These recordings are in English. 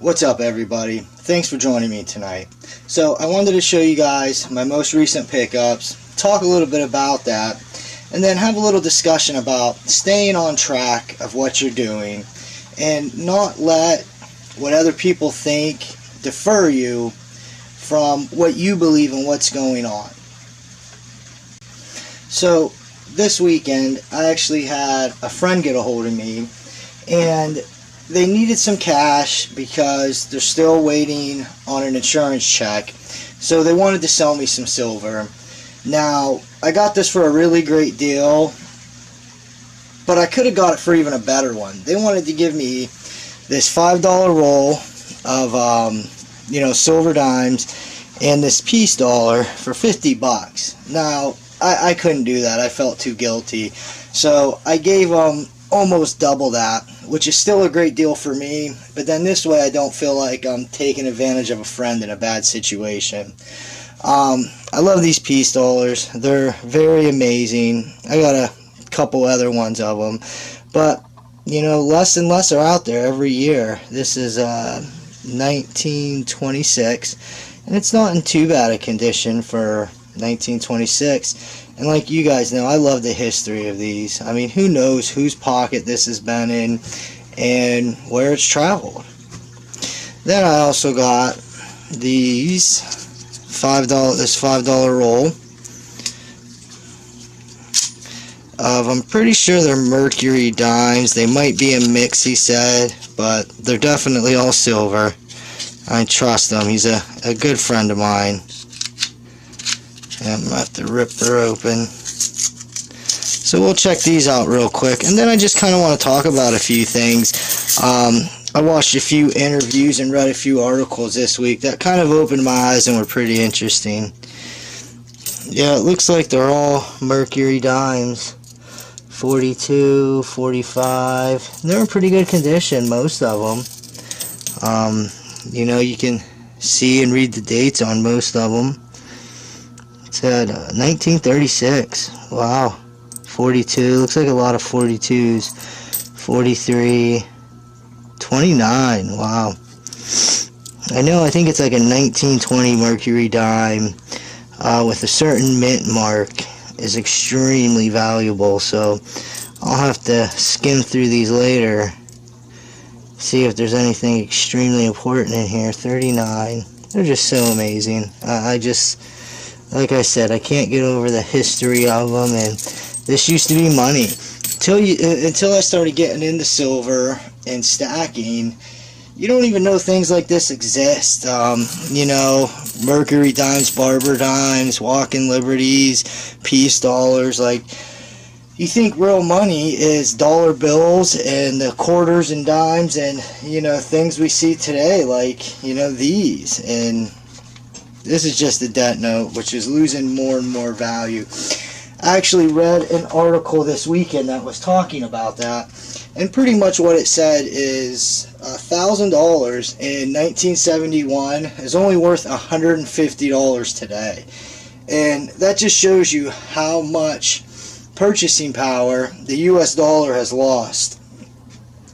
What's up, everybody? Thanks for joining me tonight. So I wanted to show you guys my most recent pickups, talk a little bit about that, and then have a little discussion about staying on track of what you're doing and not let what other people think defer you from what you believe and what's going on. So this weekend I actually had a friend get a hold of me, and they needed some cash because they're still waiting on an insurance check, so they wanted to sell me some silver. Now, I got this for a really great deal, but I could have got it for even a better one. They wanted to give me this $5 roll of silver dimes and this peace dollar for 50 bucks. Now, I couldn't do that. I felt too guilty, so I gave them almost double that, which is still a great deal for me, but then this way I don't feel like I'm taking advantage of a friend in a bad situation. I love these peace dollars. They're very amazing. I got a couple other ones of them, but less and less are out there every year. This is 1926, and it's not in too bad a condition for 1926. And like you guys know, I love the history of these. I mean, who knows whose pocket this has been in and where it's traveled. Then I also got these this $5 roll of, I'm pretty sure they're Mercury dimes. They might be a mix, he said, but they're definitely all silver. I trust him. He's a good friend of mine. I'm going to have to rip her open. So we'll check these out real quick. And then I just kind of want to talk about a few things. I watched a few interviews and read a few articles this week that kind of opened my eyes and were pretty interesting. Yeah, it looks like they're all Mercury dimes. 42, 45. They're in pretty good condition, most of them. You can see and read the dates on most of them. It said 1936. Wow. 42. Looks like a lot of 42s. 43. 29. Wow. I think it's like a 1920 Mercury dime with a certain mint mark is extremely valuable. So I'll have to skim through these later. See if there's anything extremely important in here. 39. They're just so amazing. Like I said, I can't get over the history of them, and this used to be money. Until I started getting into silver and stacking, you don't even know things like this exist. Mercury dimes, Barber dimes, Walking Liberties, peace dollars. Like, you think real money is dollar bills and the quarters and dimes and, things we see today, like, these. And this is just a debt note, which is losing more and more value. I actually read an article this weekend that was talking about that, and pretty much what it said is $1,000 in 1971 is only worth $150 today. And that just shows you how much purchasing power the US dollar has lost.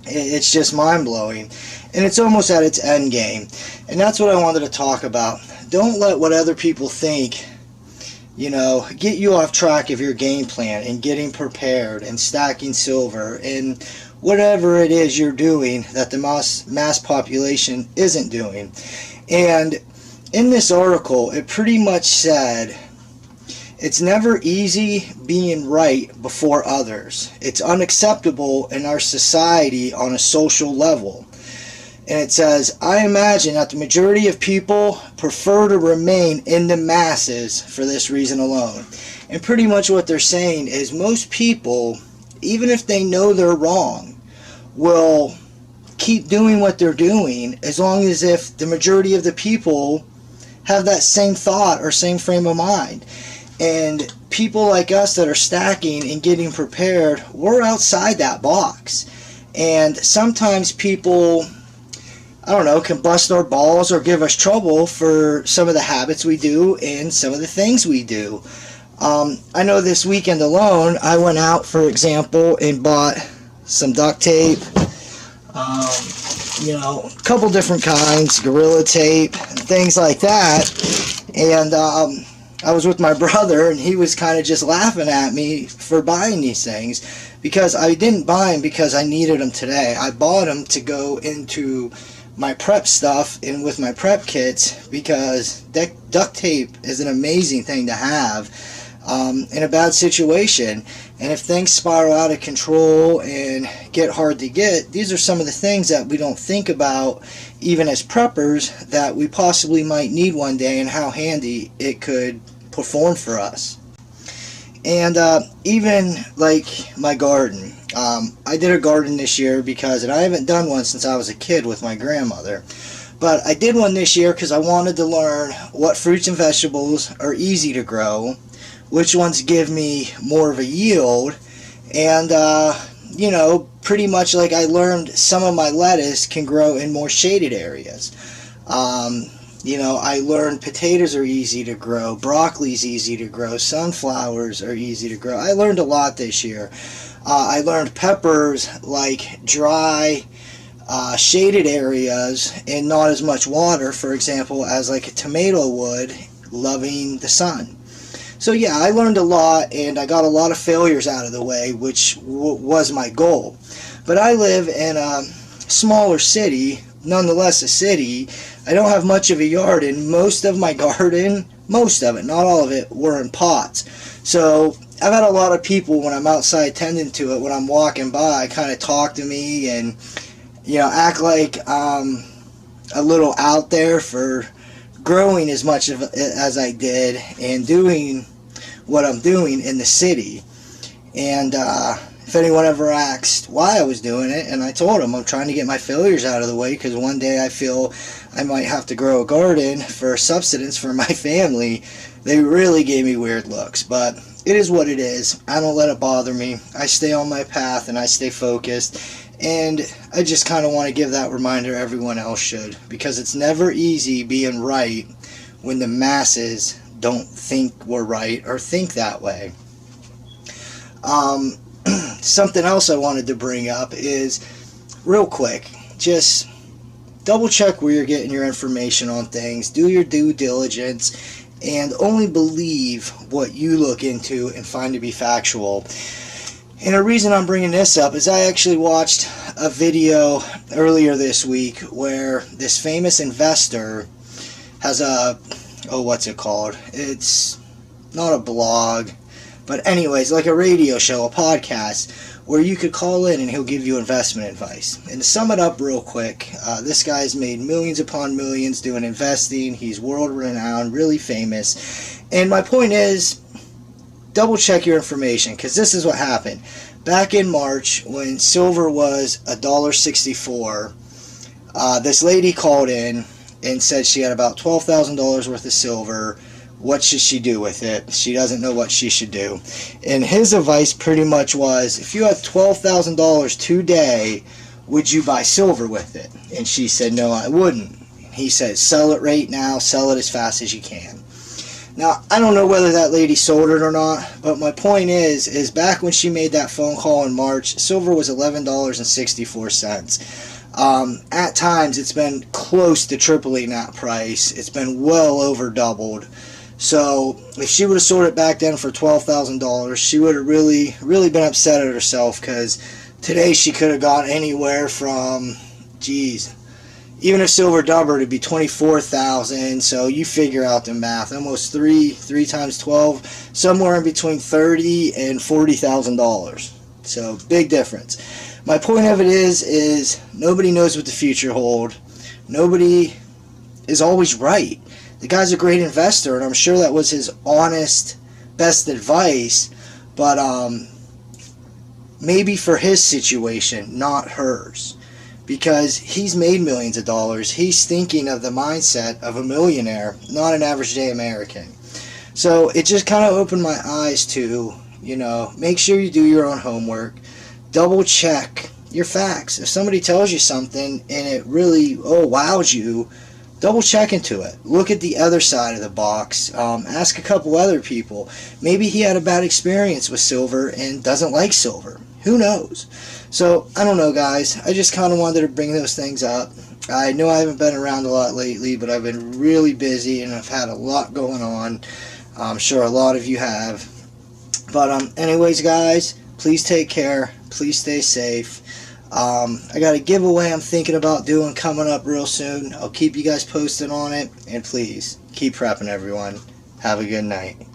It's just mind-blowing, and it's almost at its end game. And that's what I wanted to talk about. Don't let what other people think, get you off track of your game plan and getting prepared and stacking silver and whatever it is you're doing that the mass population isn't doing. And in this article, it pretty much said, it's never easy being right before others. It's unacceptable in our society on a social level. And it says, I imagine that the majority of people prefer to remain in the masses for this reason alone. And pretty much what they're saying is most people, even if they know they're wrong, will keep doing what they're doing as long as if the majority of the people have that same thought or same frame of mind. And people like us that are stacking and getting prepared, we're outside that box. And sometimes people, can bust our balls or give us trouble for some of the habits we do and some of the things we do. I know this weekend alone, I went out, for example, and bought some duct tape, you know, a couple different kinds, Gorilla Tape, and things like that. And I was with my brother, and he was kind of just laughing at me for buying these things, because I didn't buy them because I needed them today. I bought them to go into my prep stuff and with my prep kits, because duct tape is an amazing thing to have in a bad situation. And if things spiral out of control and get hard to get, these are some of the things that we don't think about even as preppers, that we possibly might need one day, and how handy it could perform for us. And even like my garden, I did a garden this year because, and I haven't done one since I was a kid with my grandmother, but I did one this year because I wanted to learn what fruits and vegetables are easy to grow, which ones give me more of a yield, and you know, pretty much like I learned some of my lettuce can grow in more shaded areas. You know, I learned potatoes are easy to grow, broccoli's easy to grow, sunflowers are easy to grow. I learned a lot this year. I learned peppers like dry, shaded areas and not as much water, for example, as like a tomato would, loving the sun. So yeah, I learned a lot, and I got a lot of failures out of the way, which was my goal. But I live in a smaller city, nonetheless a city. I don't have much of a yard, and most of my garden, most of it, not all of it, were in pots. So I've had a lot of people, when I'm outside tending to it, when I'm walking by, kind of talk to me and, you know, act like I'm a little out there for growing as much as I did and doing what I'm doing in the city. And if anyone ever asked why I was doing it, and I told them I'm trying to get my failures out of the way, because one day I feel I might have to grow a garden for subsistence for my family, they really gave me weird looks. But it is what it is. I don't let it bother me. I stay on my path and I stay focused. And I just kind of want to give that reminder everyone else should, because it's never easy being right when the masses don't think we're right or think that way. Something else I wanted to bring up is, real quick, just double check where you're getting your information on things, do your due diligence, and only believe what you look into and find to be factual. And the reason I'm bringing this up is I actually watched a video earlier this week where this famous investor has a, what's it called? It's not a blog, but anyways, like a radio show, a podcast, where you could call in and he'll give you investment advice. And to sum it up real quick, this guy's made millions upon millions doing investing. He's world renowned, really famous. And my point is, double check your information, because this is what happened. Back in March, when silver was $1.64, this lady called in and said she had about $12,000 worth of silver. What should she do with it? She doesn't know what she should do. And his advice pretty much was, if you had $12,000 today, would you buy silver with it? And she said, no, I wouldn't. He said, sell it right now, sell it as fast as you can. Now, I don't know whether that lady sold it or not, but my point is back when she made that phone call in March, silver was $11.64. At times, it's been close to tripling that price. It's been well over doubled. So, if she would have sold it back then for $12,000, she would have really been upset at herself, because today she could have got anywhere from, geez, even if silver doubled, it'd be $24,000. So you figure out the math. Almost three times 12, somewhere in between $30,000 and $40,000. So big difference. My point of it is nobody knows what the future holds. Nobody is always right. The guy's a great investor, and I'm sure that was his honest, best advice. But maybe for his situation, not hers. Because he's made millions of dollars. He's thinking of the mindset of a millionaire, not an average day American. So it just kind of opened my eyes to, you know, make sure you do your own homework. Double check your facts. If somebody tells you something and it really, wows you, double check into it. Look at the other side of the box. Ask a couple other people. Maybe he had a bad experience with silver and doesn't like silver. Who knows? So, I don't know, guys. I just kind of wanted to bring those things up. I know I haven't been around a lot lately, but I've been really busy and I've had a lot going on. I'm sure a lot of you have. But anyways, guys, please take care. Please stay safe. I got a giveaway I'm thinking about doing coming up real soon. I'll keep you guys posted on it. And please, keep prepping, everyone. Have a good night.